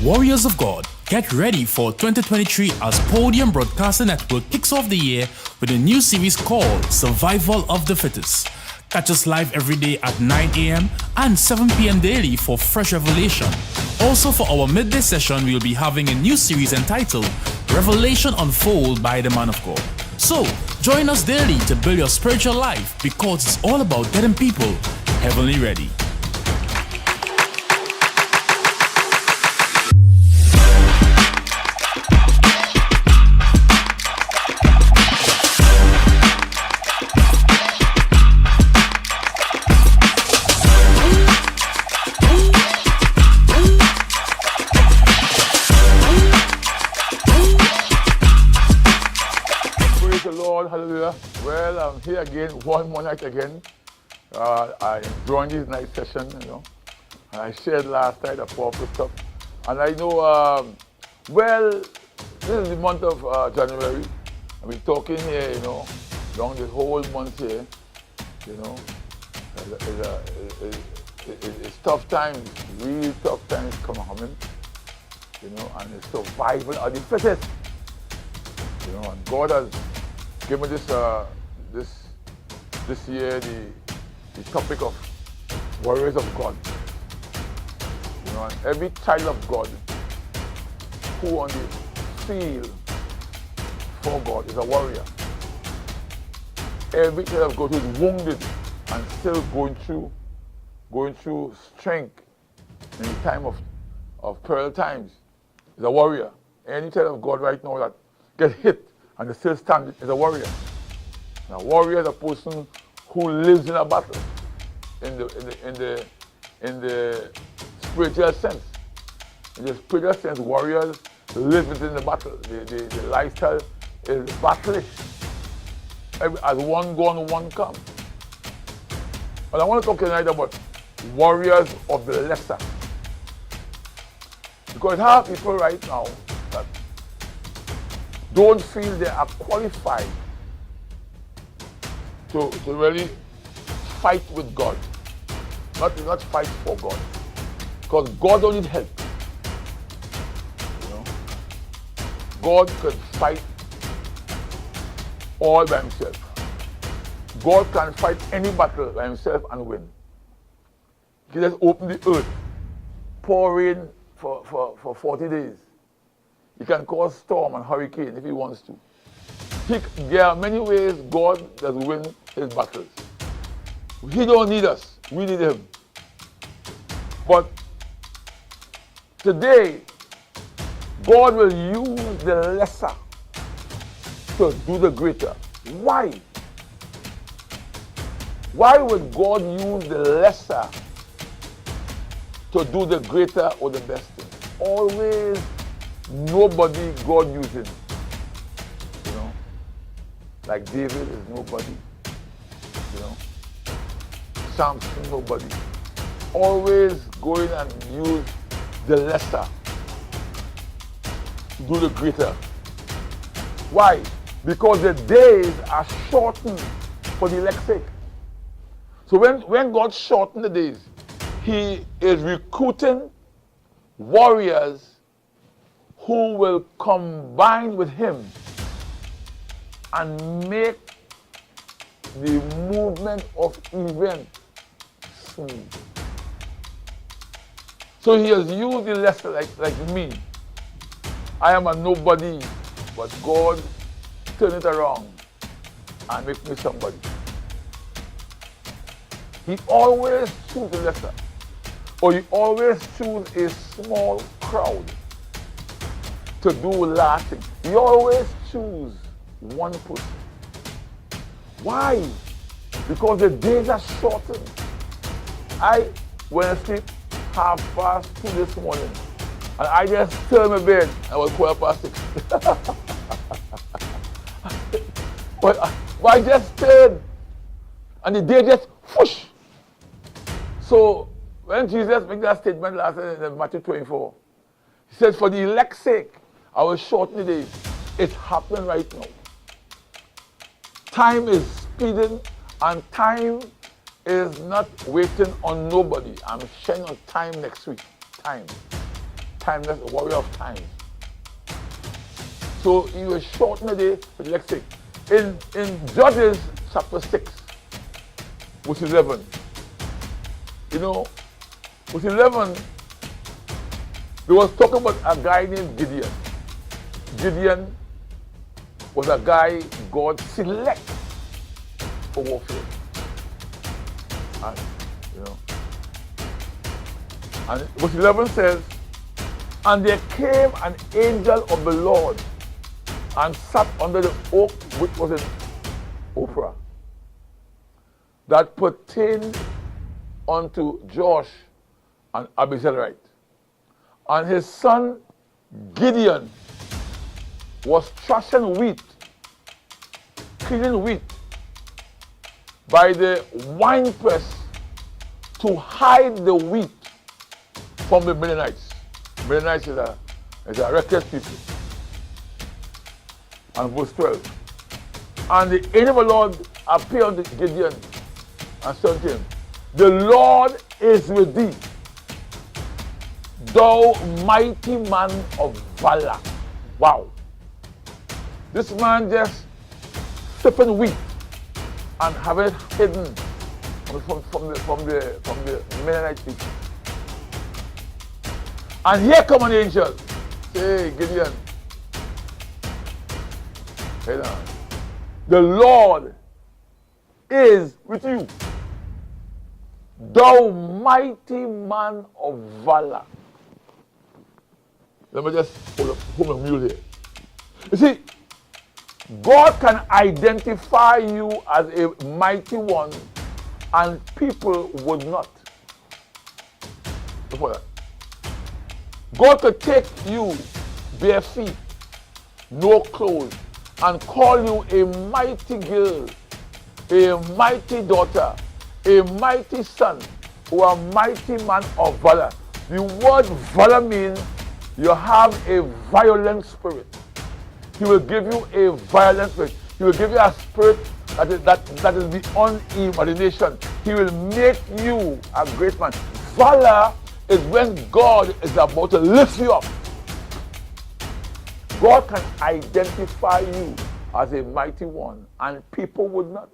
Warriors of God, get ready for 2023 as Podium Broadcasting Network kicks off the year with a new series called Survival of the Fittest. Catch us live every day at 9 a.m. and 7 p.m. daily for fresh revelation. Also for our midday session, we'll be having a new series entitled Revelation Unfold by the Man of God. So, join us daily to build your spiritual life because it's all about getting people heavenly ready. Hallelujah. Well, I'm here again, one more night again. I enjoyed this night session, and I shared last night a powerful stuff. And I know, this is the month of January, and we're talking here, during the whole month here, it's tough times, really tough times coming, and it's survival of the fittest, and God has give me this year the topic of warriors of God. And every child of God who on the field for God is a warrior. Every child of God who is wounded and still going through strength in the time of peril times is a warrior. Any child of God right now that get hit and they still stand is a warrior. Now, a warrior is a person who lives in a battle, in the spiritual sense. In the spiritual sense, warriors live within the battle. The lifestyle is battleish. As one gone, one come. And I want to talk tonight about warriors of the lesser. Because I have people right now that don't feel they are qualified to really fight with God. Not fight for God. Because God don't need help. God can fight all by himself. God can fight any battle by himself and win. He can just open the earth, pour rain for 40 days. He can cause storm and hurricane if he wants to. There are many ways God does win his battles. He don't need us, we need him. But today, God will use the lesser to do the greater. Why? Why would God use the lesser to do the greater or the best thing? Always nobody God using. Like David is nobody. Samson, nobody. Always going and use the lesser to do the greater. Why? Because the days are shortened for the elect's sake. So when God shortened the days, he is recruiting warriors who will combine with him and make the movement of event smooth. So he has used the lesser like me. I am a nobody, but God turned it around and make me somebody. He always chooses the lesser, or he always chooses a small crowd to do lasting. He always chooses one person. Why? Because the days are shortened. I went to sleep 2:30 this morning, and I just turned my bed. I was 6:15. but I just turned, and the day just whoosh. So when Jesus made that statement last night in Matthew 24, he said, "For the elect's sake, I will shorten the days." It's happening right now. Time is speeding, and time is not waiting on nobody. I'm sharing on time next week. Time. timeless, a warrior of time. So he was shortened a day with lexing. In Judges chapter 6, verse 11, verse 11, there was talking about a guy named Gideon. Gideon was a guy God selected for warfare. And verse 11 says, and there came an angel of the Lord and sat under the oak which was in Ophrah, that pertained unto Joash and Abiezrite. And his son Gideon was thrashing wheat, cleaning wheat by the winepress to hide the wheat from the Midianites. Midianites is a reckless people. And verse 12. And the angel of the Lord appeared unto Gideon and said to him, the Lord is with thee, thou mighty man of valor. Wow. This man just sipping wheat and have it hidden from the Midianite people. And here come an angel. Say, Gideon, hey now, the Lord is with you, thou mighty man of valor. Let me just hold a mule here. You see, God can identify you as a mighty one and people would not. Before that. God could take you bare feet, no clothes, and call you a mighty girl, a mighty daughter, a mighty son, or a mighty man of valor. The word valor means you have a violent spirit. He will give you a violent spirit. He will give you a spirit that is beyond imagination. He will make you a great man. Valor is when God is about to lift you up. God can identify you as a mighty one and people would not.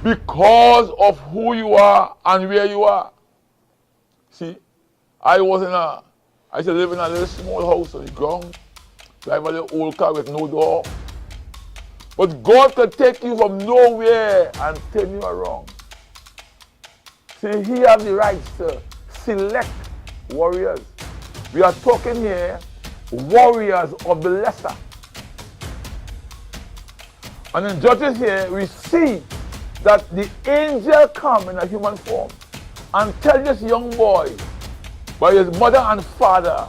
Because of who you are and where you are. See, I used to live in a little small house on the ground, drive a little old car with no door. But God can take you from nowhere and turn you around. See, He has the right to select warriors. We are talking here warriors of the lesser. And in Judges here, we see that the angel come in a human form and tell this young boy by his mother and father,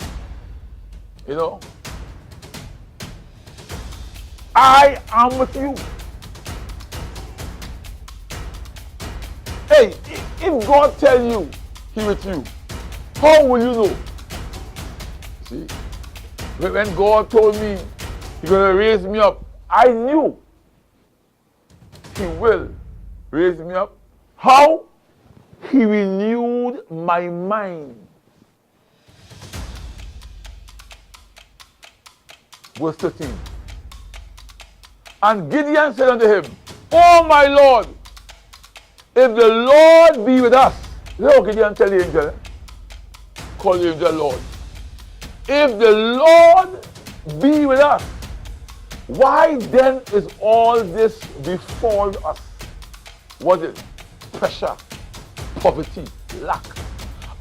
I am with you. Hey, if God tell you He with you, how will you know? See, when God told me He's going to raise me up, I knew He will raise me up. How? He renewed my mind. Verse 13. And Gideon said unto him, O my Lord, if the Lord be with us. Look, Gideon tell the angel, call the angel Lord. If the Lord be with us, why then is all this befall us? What is it? Pressure, poverty, lack.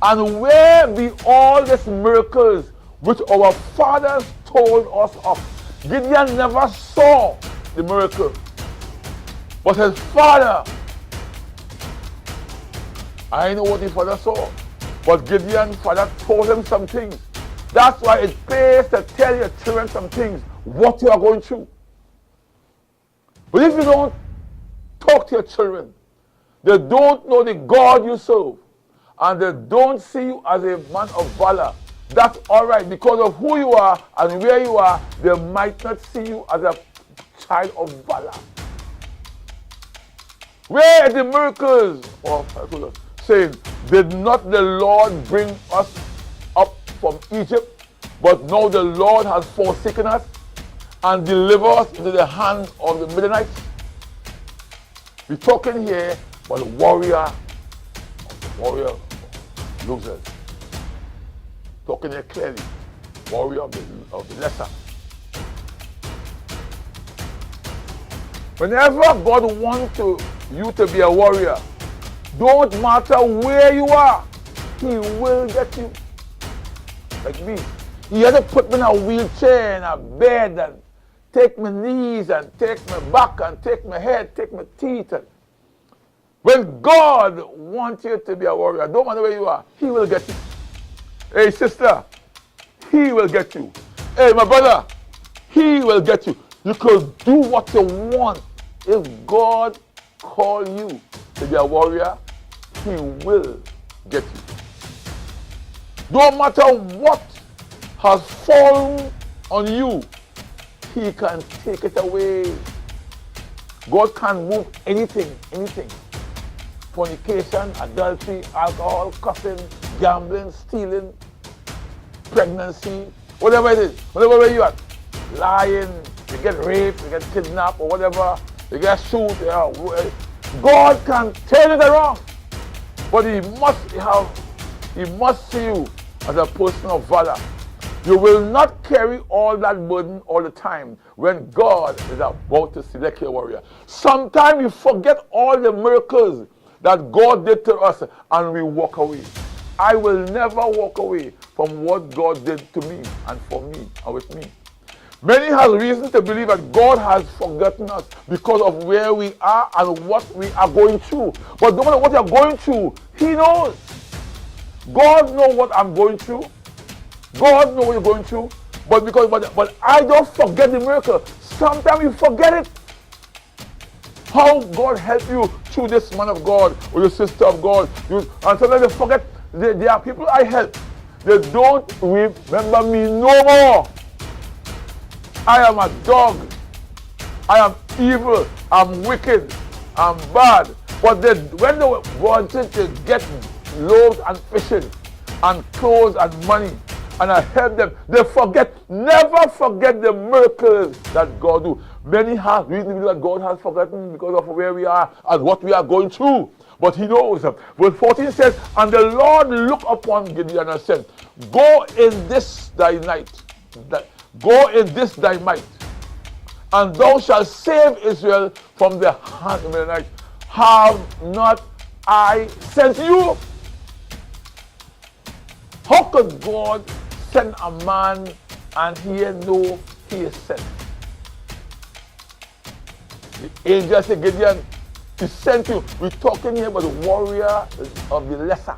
And where be all these miracles which our fathers told us of? Gideon never saw the miracle, but his father, I know what his father saw, but Gideon's father told him some things. That's why it pays to tell your children some things, what you are going through. But if you don't talk to your children, they don't know the God you serve, and they don't see you as a man of valor, that's all right. Because of who you are and where you are, they might not see you as a child of valor. Where are the miracles? Saying, did not the Lord bring us up from Egypt, but now the Lord has forsaken us and delivered us into the hands of the Midianites. We're talking here about the warrior losers. Talking here clearly, warrior of the lesser. Whenever God wants you to be a warrior, don't matter where you are, He will get you. Like me. He had to put me in a wheelchair, in a bed, and take my knees, and take my back, and take my head, take my teeth. And when God wants you to be a warrior, don't matter where you are, He will get you. Hey, sister, He will get you. Hey, my brother, He will get you. You could do what you want. If God calls you to be a warrior, He will get you. No matter what has fallen on you, He can take it away. God can move anything. Fornication, adultery, alcohol, cussing, gambling, stealing, pregnancy, whatever it is, whatever you are, lying, you get raped, you get kidnapped, or whatever, you get shoot. God can turn it around, but He must see you as a person of valor. You will not carry all that burden all the time when God is about to select your warrior. Sometimes we forget all the miracles that God did to us and we walk away. I will never walk away from what God did to me and for me and with me. Many have reason to believe that God has forgotten us because of where we are and what we are going through. But no matter what you're going through, He knows. God knows what I'm going through. God knows what you're going through. But I don't forget the miracle. Sometimes you forget it. How God helped you through this man of God or your sister of God. And sometimes you forget. There are people I help. They don't remember me no more. I am a dog. I am evil. I'm wicked. I'm bad. But when they wanted to get loaves and fishing and clothes and money, and I help them, they never forget the miracles that God do. Many have reason to believe that God has forgotten because of where we are and what we are going through. But He knows. Verse 14 says, and the Lord looked upon Gideon and said, go in this thy might, and thou shalt save Israel from the hand of the Midianites. Have not I sent you? How could God send a man and He know He is sent? The angel said, Gideon, He sent you. We're talking here about the warrior of the lesser.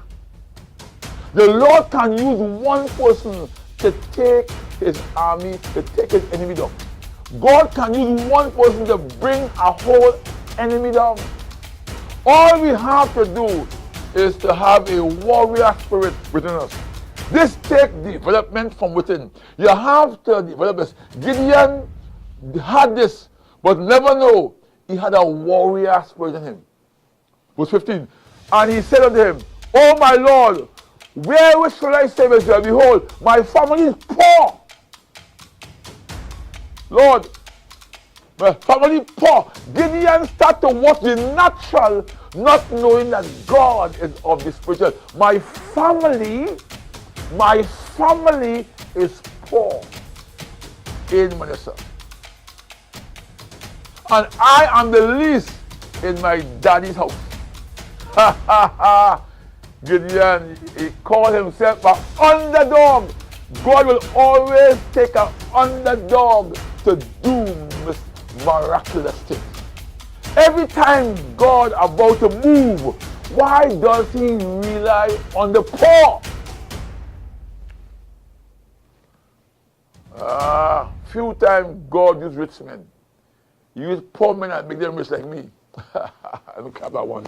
The Lord can use one person to take His army, to take His enemy down. God can use one person to bring a whole enemy down. All we have to do is to have a warrior spirit within us. This takes development from within. You have to develop this. Gideon had this, but never know he had a warrior spirit in him. Verse 15. And he said unto him, O my Lord, wherewith shall I save Israel? Behold, my family is poor. Lord, my family poor. Gideon started to watch the natural, not knowing that God is of the spiritual. My family is poor in Manasseh. And I am the least in my daddy's house. Ha ha ha. Gideon, he called himself an underdog. God will always take an underdog to do miraculous things. Every time God about to move, why does He rely on the poor? Few times God used rich men. He used poor men and make them rich like me. Look at that one.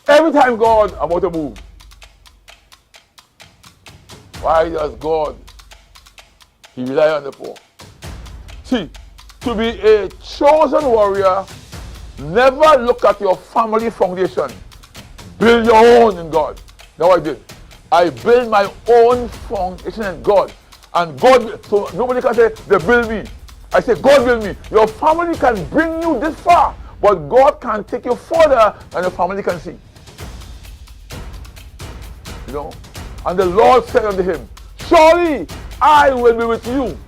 Every time God about to move, why does God He rely on the poor? See, to be a chosen warrior, never look at your family foundation. Build your own in God. Now I did. I build my own foundation in God. And God, so nobody can say, they build me. I say, God build me. Your family can bring you this far, but God can take you further than your family can see. You know? And the Lord said unto him, surely I will be with you,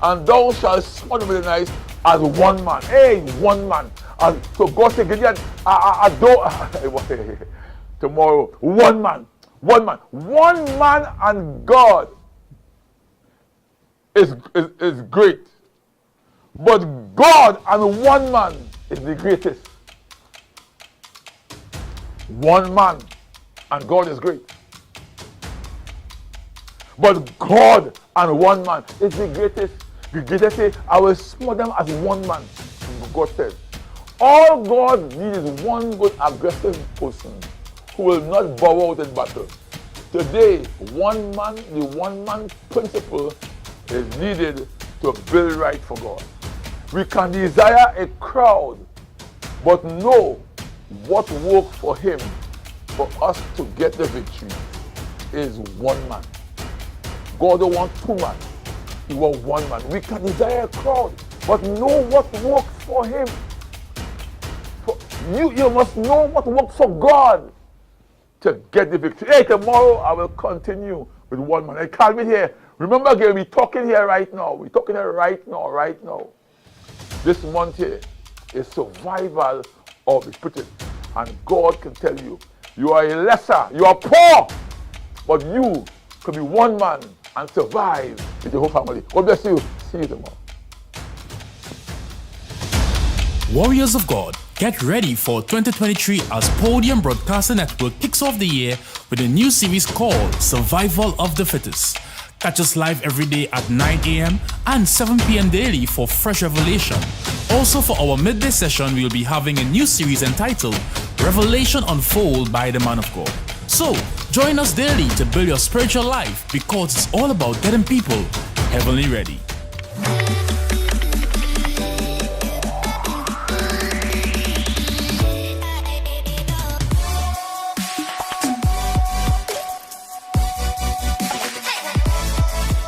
and thou shalt smother with the knife as one man. Hey, one man. And so God said, Gideon, tomorrow, one man. One man. One man and God is great. But God and one man is the greatest. One man and God is great. But God and one man is the greatest. The greatest say, I will smother them as one man. God says. All God needs is one good aggressive person who will not bow out in battle. Today, one man, the one man principle is needed to build right for God. We can desire a crowd, but know what works for him for us to get the victory is one man. God don't want two men. He wants one man. We can desire a crowd, but know what works for him. You must know what works for God to get the victory. Hey, tomorrow I will continue with one man. I can't be here. Remember again, we're talking here right now. We're talking here right now. This month here is survival of the spirit. And God can tell you, you are a lesser, you are poor, but you can be one man and survive with your whole family. God bless you. See you tomorrow. Warriors of God, get ready for 2023 as Podium Broadcaster Network kicks off the year with a new series called Survival of the Fittest. Catch us live every day at 9 a.m. and 7 p.m. daily for fresh revelation. Also for our midday session, we'll be having a new series entitled Revelation Unfold by the Man of God. So, join us daily to build your spiritual life because it's all about getting people heavenly ready.